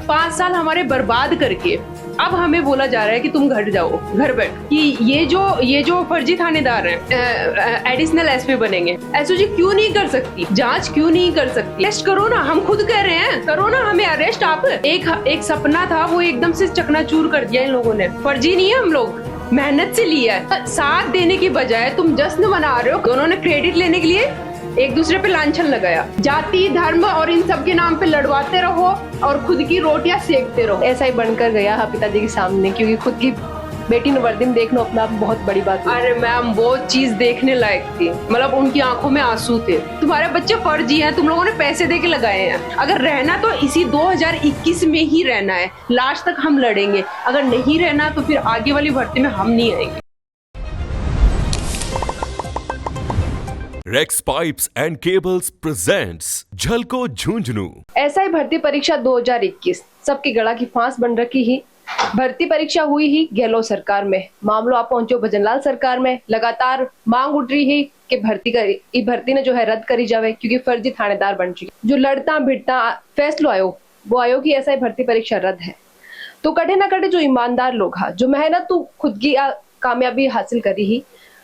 5 साल हमारे बर्बाद करके अब हमें बोला जा रहा है कि तुम घर जाओ, घर बैठ, कि ये जो फर्जी थानेदार हैं एडिशनल एसपी बनेंगे। एसओजी क्यों नहीं कर सकती, जांच क्यों नहीं कर सकती? अरेस्ट करो ना, हम खुद कह रहे हैं, करो ना हमें अरेस्ट। आप एक सपना था वो एकदम से चकनाचूर कर दिया इन लोगों ने। फर्जी नहीं है, हम लोग मेहनत से लिया है। साथ देने की बजाय तुम जश्न मना रहे हो। दोनों ने क्रेडिट लेने के लिए एक दूसरे पे लांछन लगाया। जाति, धर्म और इन सब के नाम पे लड़वाते रहो और खुद की रोटियां सेकते रहो। ऐसा ही बनकर गया पिताजी के सामने, क्योंकि खुद की बेटी ने वर्दिम देखना अपना आप बहुत बड़ी बात है। अरे मैम, वो चीज देखने लायक थी, मतलब उनकी आंखों में आंसू थे। तुम्हारे बच्चे फर्जी हैं, तुम लोगों ने पैसे दे के लगाए हैं। अगर रहना तो इसी 2021 में ही रहना है, लास्ट तक हम लड़ेंगे। अगर नहीं रहना तो फिर आगे वाली भर्ती में हम नहीं आएंगे। Rex pipes and cables presents झलको झुंझुनू। एसआई भर्ती परीक्षा 2021 सबकी गला की फांस बन रखी ही। भर्ती परीक्षा हुई ही गहलोत सरकार में, मामलों आप पहुंचो भजनलाल सरकार में। लगातार मांग उठ रही है कि भर्ती ने जो है रद्द करी जावे, क्योंकि फर्जी थानेदार बन चुके। जो लड़ता भिड़ता फैसलो आयोग, वो आयोग की एसआई भर्ती परीक्षा रद्द है। तो कटे ना कटे जो ईमानदार लोग हा, जो मेहनत तो खुद की कामयाबी हासिल करी ही,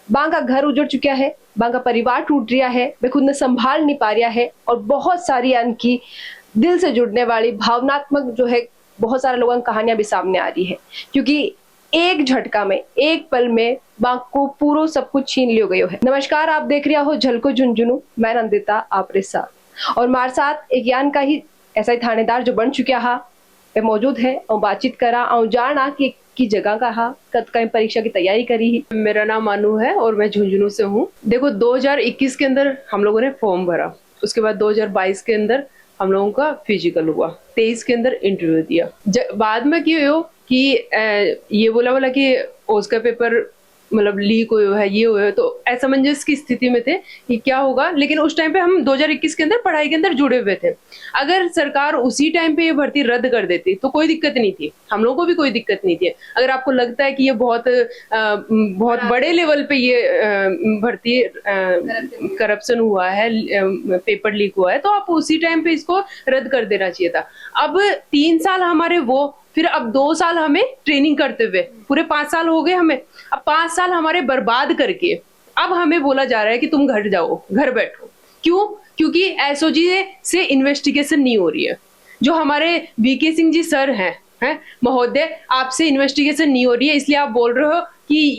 बां का घर उजड़ चुका है, बां का परिवार टूट रहा है, वे खुद ने संभाल नहीं पा रहा है। और बहुत सारी उनकी दिल से जुड़ने वाली भावनात्मक जो है बहुत सारे लोगों की कहानियां भी सामने आ रही है, क्योंकि एक झटका में, एक पल में बां को पूरा सब कुछ छीन लियो गयो है। नमस्कार, आप देख रहे हो झलको झुंझुनू, मैं नंदिता आपरे साथ। और हमारे साथ एक यान का ही ऐसा ही थानेदार जो बन चुका हा, वे मौजूद है और बातचीत करा और जाना की जगह का हा, कद कहीं परीक्षा की तैयारी करी ही। मेरा नाम मानू है और मैं झुंझुनू से हूँ। देखो, 2021 के अंदर हम लोगों ने फॉर्म भरा, उसके बाद 2022 के अंदर हम लोगों का फिजिकल हुआ, 23 के अंदर इंटरव्यू दिया। बाद में क्या हो कि ये बोला कि उसका पेपर मतलब लीक हुआ है, ये हुआ है, तो असमंजस की स्थिति में थे कि क्या होगा। लेकिन उस टाइम पे हम 2021 के अंदर पढ़ाई के अंदर जुड़े हुए थे। अगर सरकार उसी टाइम पे ये भर्ती रद्द कर देती तो कोई दिक्कत नहीं थी, हम लोगों को भी कोई दिक्कत नहीं थी। अगर आपको लगता है कि ये बहुत बड़े लेवल पे ये भर्ती करप्शन हुआ है, पेपर लीक हुआ है, तो आप उसी टाइम पे इसको रद्द कर देना चाहिए था। अब 3 साल हमारे वो, फिर अब 2 साल हमें ट्रेनिंग करते हुए, पूरे 5 साल हो गए हमें। अब 5 साल हमारे बर्बाद करके अब हमें बोला जा रहा है कि तुम घर जाओ, घर बैठो। क्यों? क्योंकि एसओजी से इन्वेस्टिगेशन नहीं हो रही है। जो हमारे वीके सिंह जी सर हैं महोदय, आपसे इन्वेस्टिगेशन नहीं हो रही है, इसलिए आप बोल रहे हो कि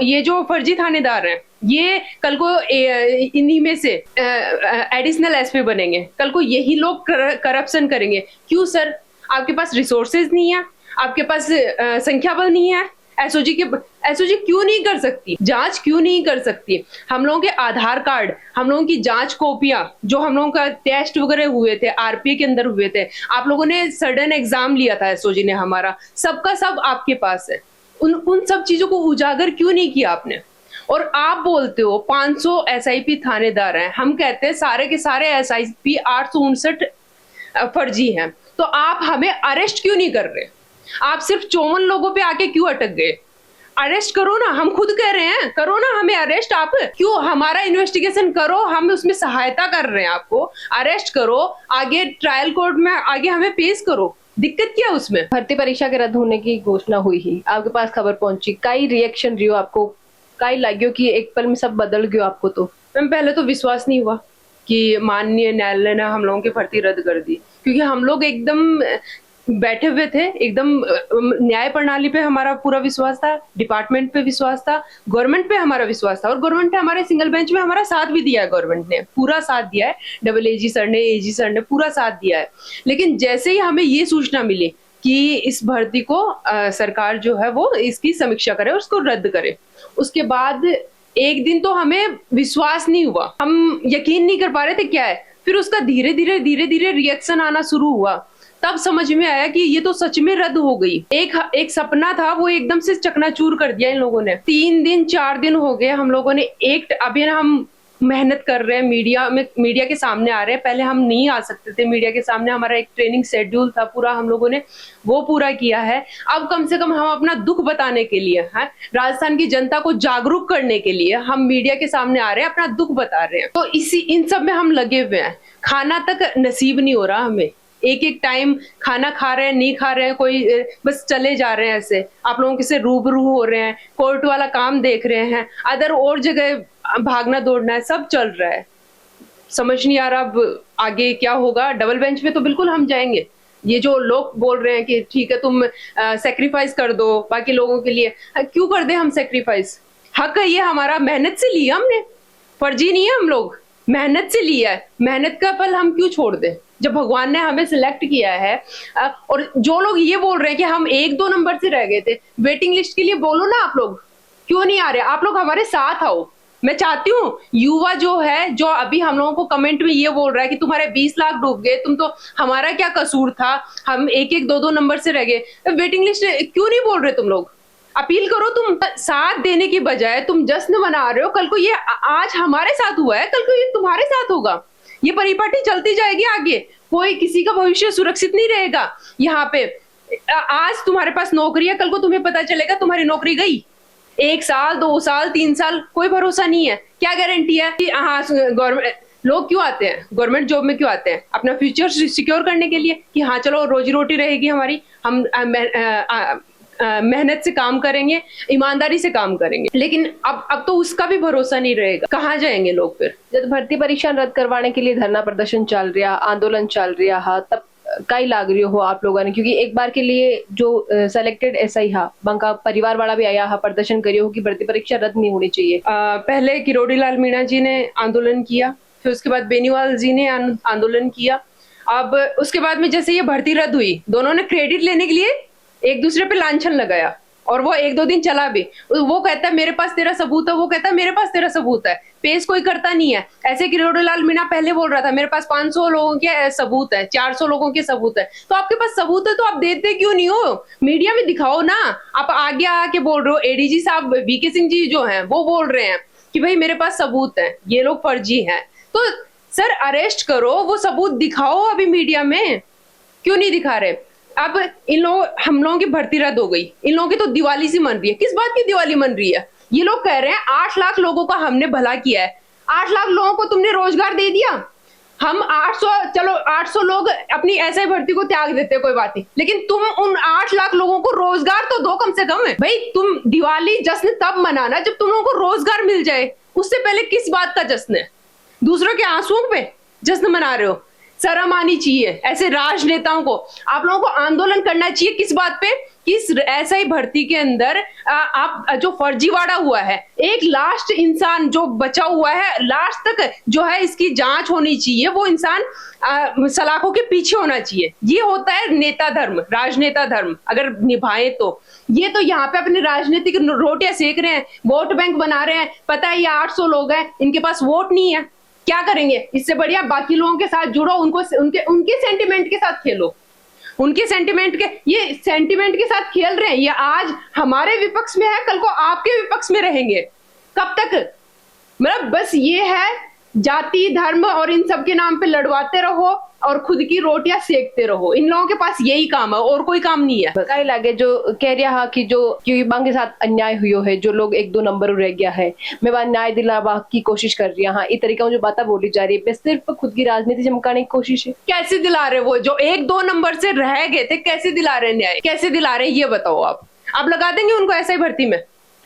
ये जो फर्जी थानेदार हैं, ये कल को इन्हीं में से एडिशनल एसपी बनेंगे, कल को यही लोग करप्शन करेंगे। क्यों सर? आपके पास रिसोर्सेज नहीं है, आपके पास संख्या बल नहीं है। एसओजी क्यों नहीं कर सकती, जांच क्यों नहीं कर सकती? हम लोगों के आधार कार्ड, हम लोगों की जांच कॉपियां, जो हम लोगों का टेस्ट वगैरह हुए थे, आरपीए के अंदर हुए थे, आप लोगों ने सडन एग्जाम लिया था एसओजी ने हमारा, सबका सब आपके पास है। उन सब चीजों को उजागर क्यों नहीं किया आपने? और आप बोलते हो 500 एसआईपी थानेदार हैं, हम कहते हैं सारे के सारे एसआईपी 859 फर्जी हैं। तो आप हमें अरेस्ट क्यों नहीं कर रहे? आप सिर्फ 54 लोगों पे आके क्यों अटक गए? अरेस्ट करो ना, हम खुद कह रहे हैं, करो ना हमें अरेस्ट। आप क्यों? हमारा इन्वेस्टिगेशन करो, हम उसमें सहायता कर रहे हैं, आपको अरेस्ट करो, आगे ट्रायल कोर्ट में आगे हमें पेश करो। दिक्कत क्या उसमें? भर्ती परीक्षा के रद्द होने की घोषणा हुई ही, आपके पास खबर पहुंची, कई रिएक्शन रियो आपको, कई लगे कि एक पल में सब बदल गयो आपको? तो मैम, पहले तो विश्वास नहीं हुआ कि माननीय न्यायालय ने हम लोगों की भर्ती रद्द कर दी, क्योंकि हम लोग एकदम बैठे हुए थे, एकदम न्याय प्रणाली पे हमारा पूरा विश्वास था, डिपार्टमेंट पे विश्वास था, गवर्नमेंट पे हमारा विश्वास था। और गवर्नमेंट ने हमारे सिंगल बेंच में हमारा साथ भी दिया है, गवर्नमेंट ने पूरा साथ दिया है, डबल एजी सर ने, एजी सर ने पूरा साथ दिया है। लेकिन जैसे ही हमें ये सूचना मिली कि इस भर्ती को सरकार जो है वो इसकी समीक्षा करे और उसको रद्द करे, उसके बाद एक दिन तो हमें विश्वास नहीं हुआ, हम यकीन नहीं कर पा रहे थे क्या है। फिर उसका धीरे धीरे रिएक्शन आना शुरू हुआ, तब समझ में आया कि ये तो सच में रद्द हो गई। एक सपना था वो एकदम से चकनाचूर कर दिया इन लोगों ने। 3 दिन 4 दिन हो गए हम लोगों ने अभी हम मेहनत कर रहे हैं, मीडिया के सामने आ रहे हैं। पहले हम नहीं आ सकते थे मीडिया के सामने, हमारा एक ट्रेनिंग शेड्यूल था पूरा, हम लोगों ने वो पूरा किया है। अब कम से कम हम अपना दुख बताने के लिए, राजस्थान की जनता को जागरूक करने के लिए हम मीडिया के सामने आ रहे हैं, अपना दुख बता रहे हैं। तो इन सब में हम लगे हुए हैं। खाना तक नसीब नहीं हो रहा हमें, एक एक टाइम खाना खा रहे हैं, नहीं खा रहे हैं, कोई बस चले जा रहे हैं ऐसे। आप लोगों के से रूबरू हो रहे हैं, कोर्ट वाला काम देख रहे हैं, अदर और जगह भागना दौड़ना है, सब चल रहा है। समझ नहीं आ रहा अब आगे क्या होगा। डबल बेंच पे तो बिल्कुल हम जाएंगे। ये जो लोग बोल रहे हैं कि ठीक है तुम सेक्रीफाइस कर दो बाकी लोगों के लिए, क्यों कर दे हम सेक्रीफाइस? हक है ये हमारा, मेहनत से लिया हमने, फर्जी नहीं है, हम लोग मेहनत से लिया है। मेहनत का फल हम क्यों छोड़ दें जब भगवान ने हमें सिलेक्ट किया है। और जो लोग ये बोल रहे हैं कि हम 1-2 नंबर से रह गए थे वेटिंग लिस्ट के लिए, बोलो ना आप लोग क्यों नहीं आ रहे? आप लोग हमारे साथ आओ। मैं चाहती हूँ युवा जो है, जो अभी हम लोगों को कमेंट में ये बोल रहा है कि तुम्हारे 20 लाख डूब गए, तुम तो, हमारा क्या कसूर था, हम 1-1, 2-2 नंबर से रह गए, वेटिंग लिस्ट क्यों नहीं बोल रहे तुम लोग? अपील करो। तुम साथ देने की बजाय तुम जश्न मना रहे हो। कल को ये आज हमारे साथ हुआ है, कल को ये तुम्हारे साथ होगा। ये परिपाटी चलती जाएगी आगे, कोई किसी का भविष्य सुरक्षित नहीं रहेगा यहाँ पे। आज तुम्हारे पास नौकरी है, कल को तुम्हें पता चलेगा तुम्हारी नौकरी गई। 1 साल, 2 साल, 3 साल, कोई भरोसा नहीं है। क्या गारंटी है कि हाँ गवर्नमेंट, लोग क्यों आते हैं गवर्नमेंट जॉब में? क्यों आते हैं? अपना फ्यूचर सिक्योर करने के लिए कि हाँ चलो रोजी रोटी रहेगी हमारी, हम मेहनत से काम करेंगे, ईमानदारी से काम करेंगे। लेकिन अब तो उसका भी भरोसा नहीं रहेगा। कहाँ जाएंगे लोग फिर? जब भर्ती परीक्षा रद्द करवाने के लिए धरना प्रदर्शन चल रहा, आंदोलन चल रहा है, तब कई लाग रही हो आप लोगों ने? क्योंकि एक बार के लिए जो सेलेक्टेड एसआई हा बंका परिवार वाला भी आया हा, प्रदर्शन करियो कि भर्ती परीक्षा रद्द नहीं होनी चाहिए। पहले किरोड़ी लाल मीणा जी ने आंदोलन किया, फिर उसके बाद बेनीवाल जी ने आंदोलन किया। अब उसके बाद में जैसे ये भर्ती रद्द हुई, दोनों ने क्रेडिट लेने के लिए एक दूसरे पे लांछन लगाया, और वो 1-2 दिन चला भी। वो कहता है मेरे पास तेरा सबूत है, वो कहता है मेरे पास तेरा सबूत है। पेश कोई करता नहीं है। ऐसे किरोड़ी लाल मीणा पहले बोल रहा था मेरे पास 500 लोगों के सबूत है, 400 लोगों के सबूत है। तो आपके पास सबूत है तो आप देते क्यों नहीं हो? मीडिया में दिखाओ ना। आप आगे आके बोल रहे हो, एडीजी साहब वीके सिंह जी जो हैं वो बोल रहे हैं कि भाई मेरे पास सबूत है, ये लोग फर्जी हैं। तो सर अरेस्ट करो, वो सबूत दिखाओ। अभी मीडिया में क्यों नहीं दिखा रहे? अब हम लोगों की भर्ती रद्द हो गई, इन लोगों की तो दिवाली सी मन रही है। किस बात की दिवाली मन रही है? ये लोग कह रहे हैं 8 लाख लोगों का हमने भला किया है। 8 लाख लोगों को तुमने रोजगार दे दिया। हम 800, चलो 800 लोग अपनी ऐसे भर्ती को त्याग देते, कोई बात नहीं, लेकिन तुम उन 8 लाख लोगों को रोजगार तो दो कम से कम है। भाई तुम दिवाली जश्न तब मनाना जब तुम लोगों को रोजगार मिल जाए। उससे पहले किस बात का जश्न है? दूसरों के आंसुओं पे जश्न मना रहे हो। शर्म आनी चाहिए ऐसे राजनेताओं को। आप लोगों को आंदोलन करना चाहिए किस बात पे? किस ऐसा ही भर्ती के अंदर आप जो फर्जीवाड़ा हुआ है, एक लास्ट इंसान जो बचा हुआ है, लास्ट तक जो है इसकी जांच होनी चाहिए। वो इंसान सलाखों के पीछे होना चाहिए। ये होता है नेता धर्म, राजनेता धर्म अगर निभाए तो। ये तो यहाँ पे अपने राजनीतिक रोटियां सेक रहे हैं, वोट बैंक बना रहे हैं। पता है ये 800 लोग हैं, इनके पास वोट नहीं है, क्या करेंगे? इससे बढ़िया बाकी लोगों के साथ जुड़ो, उनको उनके सेंटिमेंट के साथ खेलो। उनके सेंटिमेंट के, ये सेंटिमेंट के साथ खेल रहे हैं। ये आज हमारे विपक्ष में है, कल को आपके विपक्ष में रहेंगे। कब तक? मतलब बस ये है, जाति धर्म और इन सब के नाम पे लड़वाते रहो और खुद की रोटियां सेकते रहो। इन लोगों के पास यही काम है और कोई काम नहीं है। कई लागे जो कह रहा कि जो युवाओं के साथ अन्याय हुई है, जो लोग 1-2 नंबर रह गया है, मैं वह न्याय दिलावा की कोशिश कर रही हूँ। इस तरीका जो बातें बोली जा रही है सिर्फ खुद की राजनीति चमकाने की कोशिश है। कैसे दिला रहे? वो जो 1-2 नंबर से रह गए थे, कैसे दिला रहे न्याय? कैसे दिला रहे ये बताओ आप लगा देंगे उनको ऐसा ही भर्ती में?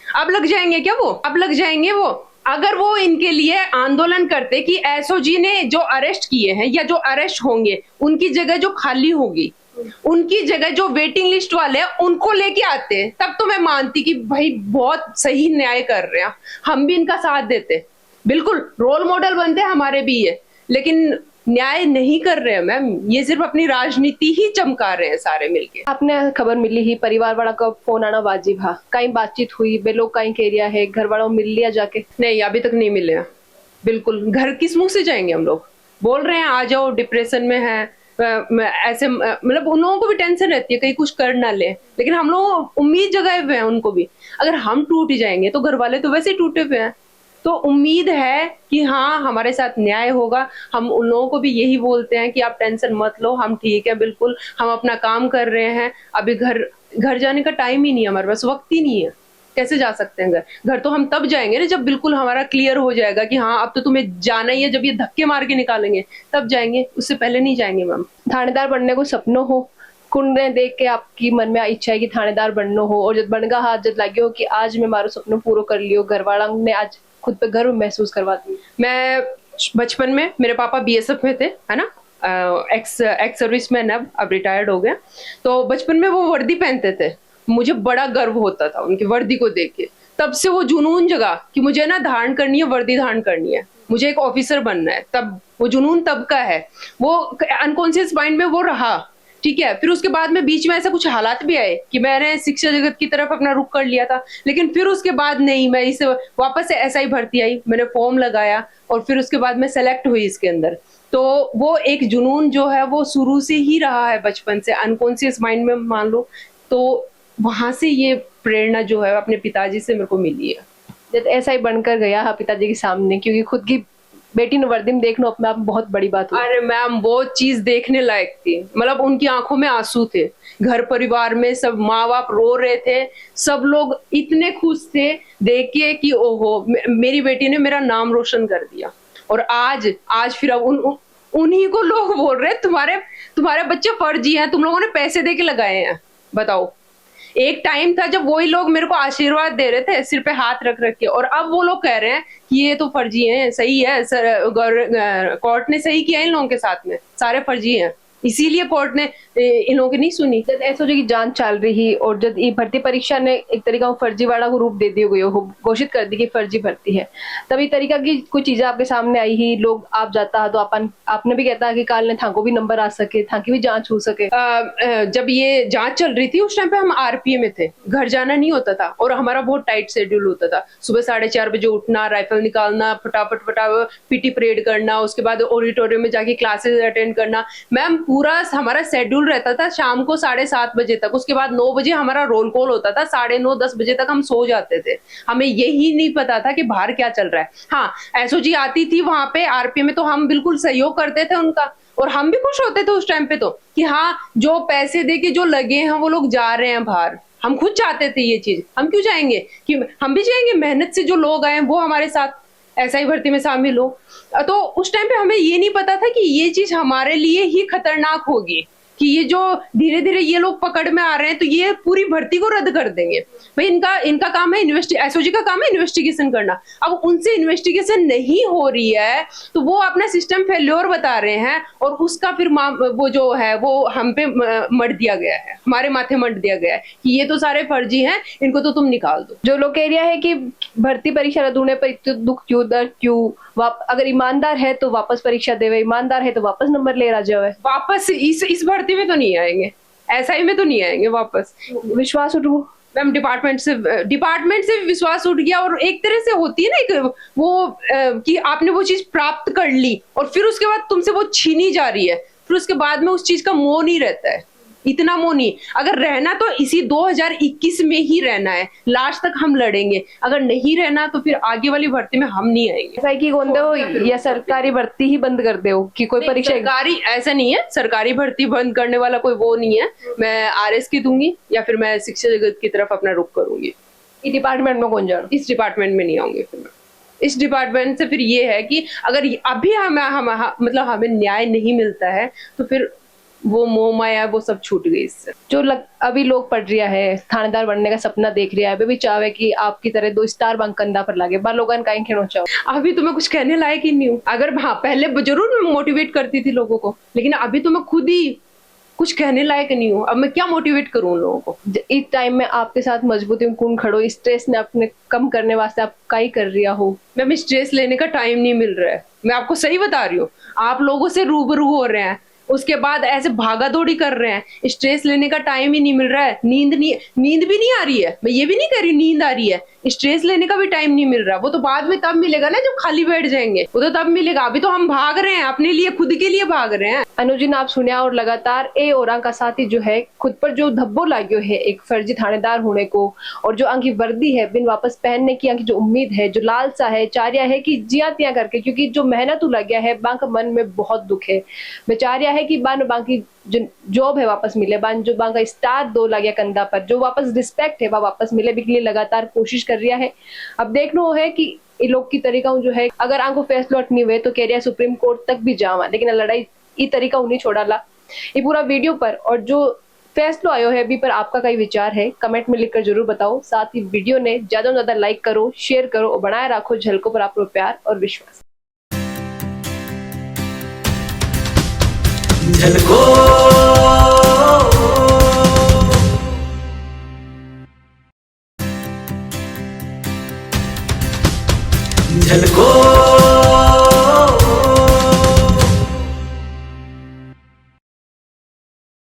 अब लग जाएंगे क्या वो? अब लग जाएंगे वो। अगर वो इनके लिए आंदोलन करते कि एसओजी ने जो अरेस्ट किए हैं या जो अरेस्ट होंगे उनकी जगह जो खाली होगी, उनकी जगह जो वेटिंग लिस्ट वाले हैं उनको लेके आते, तब तो मैं मानती कि भाई बहुत सही न्याय कर रहे हैं, हम भी इनका साथ देते, बिल्कुल रोल मॉडल बनते हमारे भी ये। लेकिन न्याय नहीं कर रहे हैं मैम, ये सिर्फ अपनी राजनीति ही चमका रहे हैं सारे मिलके। आपने खबर मिली ही परिवार वाला का फोन आना वाजिब है, कहीं बातचीत हुई? वे लोग कहीं कह रहा है घर वालों मिल लिया जाके? नहीं, अभी तक नहीं मिले हैं। बिल्कुल घर किस मुंह से जाएंगे हम लोग? बोल रहे हैं आ जाओ, डिप्रेशन में है ऐसे, मतलब उन लोगों को भी टेंशन रहती है कहीं कुछ कर ना ले, लेकिन हम लोग उम्मीद जगाए हुए हैं उनको भी। अगर हम टूट जाएंगे तो घर वाले तो वैसे ही टूटे हुए हैं। तो उम्मीद है कि हाँ हमारे साथ न्याय होगा। हम उन लोगों को भी यही बोलते हैं कि आप टेंशन मत लो, हम ठीक है, बिल्कुल हम अपना काम कर रहे हैं। अभी घर जाने का टाइम ही नहीं है हमारे पास, वक्त ही नहीं है। कैसे जा सकते हैं घर तो हम तब जाएंगे ना जब बिल्कुल हमारा क्लियर हो जाएगा कि हाँ अब तो तुम्हें जाना ही है, जब ये धक्के मार के निकालेंगे तब जाएंगे, उससे पहले नहीं जाएंगे मैम। थानेदार बनने को सपनों हो, कुंडे देख के आपकी मन में इच्छा है कि थानेदार बननो हो, और जब बनगा हाथ जब लगे हो कि आज मैं मारो सपनों पूरा कर लियो, घर वाला ने आज खुद पे गर्व महसूस करवा दी। मैं बचपन में मेरे पापा बीएसएफ में थे, है ना, एक्स सर्विसमैन, अब रिटायर्ड हो गया। तो बचपन में वो वर्दी पहनते थे, मुझे बड़ा गर्व होता था उनकी वर्दी को देख के। तब से वो जुनून जगा कि मुझे ना धारण करनी है, वर्दी धारण करनी है, मुझे एक ऑफिसर बनना है। तब वो जुनून तब का है, वो अनकॉन्शियस माइंड में वो रहा, ठीक है। फिर उसके बाद में बीच में ऐसा कुछ हालात भी आए कि मैंने शिक्षा जगत की तरफ अपना रुख कर लिया था, लेकिन फिर उसके बाद नहीं, मैं इसे वापस से ऐसा ही भर्ती आई, मैंने फॉर्म लगाया और फिर उसके बाद मैं सेलेक्ट हुई इसके अंदर। तो वो एक जुनून जो है वो शुरू से ही रहा है, बचपन से अनकॉन्शियस माइंड में मान लो, तो वहां से ये प्रेरणा जो है अपने पिताजी से मेरे को मिली है। जब ऐसा ही बनकर गया है पिताजी के सामने, क्योंकि खुद की बेटी ने वर्दी में देखना अपने आप में बहुत बड़ी बात हुई। अरे मैम वो चीज देखने लायक थी, मतलब उनकी आंखों में आंसू थे, घर परिवार में सब माँ बाप रो रहे थे, सब लोग इतने खुश थे देख के कि ओहो मेरी बेटी ने मेरा नाम रोशन कर दिया। और आज फिर अब उन्हीं को लोग बोल रहे हैं तुम्हारे बच्चे फर्जी हैं, तुम लोगों ने पैसे दे के लगाए हैं। बताओ, एक टाइम था जब वही लोग मेरे को आशीर्वाद दे रहे थे सिर पे हाथ रख रख के, और अब वो लोग कह रहे हैं कि ये तो फर्जी है, सही है सर, कोर्ट ने सही किया इन लोगों के साथ में, सारे फर्जी हैं, इसीलिए कोर्ट ने इन लोगों की नहीं सुनी। जब एसओजी की जांच चल रही और जब ये भर्ती परीक्षा ने एक तरीका फर्जी वाला को रूप दे दिया गई हो, घोषित कर दी कि फर्जी भर्ती है, तभी तरीका की कुछ चीजें आपके सामने आई ही, लोग आप जाता तो आपने भी कहता कि काल ने थाको भी नंबर आ सके, थाकी भी जांच हो सके। जब ये जांच चल रही थी उस टाइम पे हम आरपीए में थे, घर जाना नहीं होता था और हमारा बहुत टाइट शेड्यूल होता था। सुबह 4:30 बजे उठना, राइफल निकालना, फटाफट पीटी परेड करना, उसके बाद ऑडिटोरियम में जाके क्लासेस अटेंड करना। मैम पूरा हमारा शेड्यूल रहता था शाम को 7:30 बजे तक, उसके बाद 9 बजे हमारा रोल कॉल होता था, 9:30 10 बजे तक हम सो जाते थे, हमें यही नहीं पता था कि बाहर क्या चल रहा है। हाँ एसओजी आती थी वहां पे आरपीए में, तो हम बिल्कुल सहयोग करते थे उनका, और हम भी खुश होते थे उस टाइम पे तो कि हाँ जो पैसे दे के जो लगे हैं वो लोग जा रहे हैं बाहर। हम खुद चाहते थे ये चीज, हम क्यों जाएंगे, कि हम भी जाएंगे, मेहनत से जो लोग आए वो हमारे साथ ऐसा ही भर्ती में शामिल हो। तो उस टाइम पे हमें ये नहीं पता था कि ये चीज हमारे लिए ही खतरनाक होगी, कि ये जो धीरे धीरे ये लोग पकड़ में आ रहे हैं तो ये पूरी भर्ती को रद्द कर देंगे। भाई इनका काम है एसओजी का काम है इन्वेस्टिगेशन करना। अब उनसे इन्वेस्टिगेशन नहीं हो रही है तो वो अपना सिस्टम फेल्योर बता रहे हैं, और उसका फिर वो जो है वो हम पे मढ़ दिया गया है, हमारे माथे मढ़ दिया गया है कि ये तो सारे फर्जी हैं, इनको तो तुम निकाल दो। जो लोग कह रहा है कि भर्ती परीक्षा रद्द होने पर इतना दुख क्यों, दर्द क्यों, अगर ईमानदार है तो वापस परीक्षा देवे, ईमानदार है तो वापस नंबर ले जावे, वापस इस भर्ती में तो नहीं आएंगे, एसआई में तो नहीं आएंगे वापस। विश्वास उठ मैम डिपार्टमेंट से विश्वास उठ गया, और एक तरह से होती है ना एक वो कि आपने वो चीज प्राप्त कर ली और फिर उसके बाद तुमसे वो छीनी जा रही है, फिर उसके बाद में उस चीज का मोह नहीं रहता है, इतना मोह नहीं। अगर रहना तो इसी 2021 में ही रहना है, लास्ट तक हम लड़ेंगे, अगर नहीं रहना तो फिर आगे वाली भर्ती में हम नहीं आएंगे। ऐसा की कौन दो या सरकारी भर्ती ही बंद कर दो कि कोई परीक्षा? सरकारी ऐसा नहीं है, सरकारी भर्ती बंद करने वाला कोई वो नहीं है। मैं आरएस की दूंगी या फिर मैं शिक्षा जगत की तरफ अपना रुख करूंगी। इस डिपार्टमेंट में कौन जाना? इस डिपार्टमेंट में नहीं आऊंगी फिर मैं। इस डिपार्टमेंट से फिर ये है कि अगर अभी मतलब हमें न्याय नहीं मिलता है तो फिर वो मोह माया वो सब छूट गई इससे। जो अभी लोग पढ़ रहा है, थानेदार बनने का सपना देख रहा है, अभी भी चाहे कि आपकी तरह 2 स्टार बैंक कंधा पर लगे, बार लोगन का खेलना चाहो। अभी तो मैं कुछ कहने लायक ही नहीं हूँ। अगर हाँ पहले जरूर मैं मोटिवेट करती थी लोगों को, लेकिन अभी तो मैं खुद ही कुछ कहने लायक नहीं हूँ। अब मैं क्या मोटिवेट करूँ उन लोगों को। इस टाइम में आपके साथ मजबूती में कौन खड़ो, स्ट्रेस ने अपने कम करने वास्ते आप क्या ही कर रहा हो? मैं स्ट्रेस लेने का टाइम नहीं मिल रहा है, मैं आपको सही बता रही हूँ। आप लोगों से रूबरू हो रहे हैं, उसके बाद ऐसे भागा दौड़ी कर रहे हैं, स्ट्रेस लेने का टाइम ही नहीं मिल रहा है। नींद भी नहीं आ रही है, मैं ये भी नहीं कह रही नींद आ रही है, स्ट्रेस लेने का भी टाइम नहीं मिल रहा। वो तो बाद में तब मिलेगा ना जब खाली बैठ जाएंगे, वो तो तब मिलेगा। अभी तो हम भाग रहे हैं अपने लिए, खुद के लिए भाग रहे हैं। अनुजी ने आप सुनिया, और लगातार ए और का साथी जो है खुद पर जो धब्बो लाग्यो है एक फर्जी थानेदार होने को, और जो अंकी वर्दी है बिन वापस पहनने की अंकी जो उम्मीद है, जो लालसा है, चार्या है कि जिया तिया करके, क्योंकि जो मेहनत लग गया है बांक मन में बहुत दुख है। बेचारिया है कि बान बाकी जो जॉब है वापस मिले, बान जो बांका स्टार दो लगे कंधा पर, जो वापस रिस्पेक्ट है वह वापस मिले भी के लिए लगातार कोशिश कर रहा है। अब देखना है कि ये लोग की तरीका जो है, अगर आंको फैसलो नहीं हुए तो कह रहा सुप्रीम कोर्ट तक भी जावा, लेकिन लड़ाई ये तरीका उन्हें छोड़ा ला। ये पूरा वीडियो पर और जो फैसलो आयो है अभी पर आपका कई विचार है कमेंट में लिखकर जरूर बताओ। साथ ही वीडियो ने ज्यादा से ज्यादा लाइक करो, शेयर करो और बनाए रखो झलकों पर आपको प्यार और विश्वास। झलको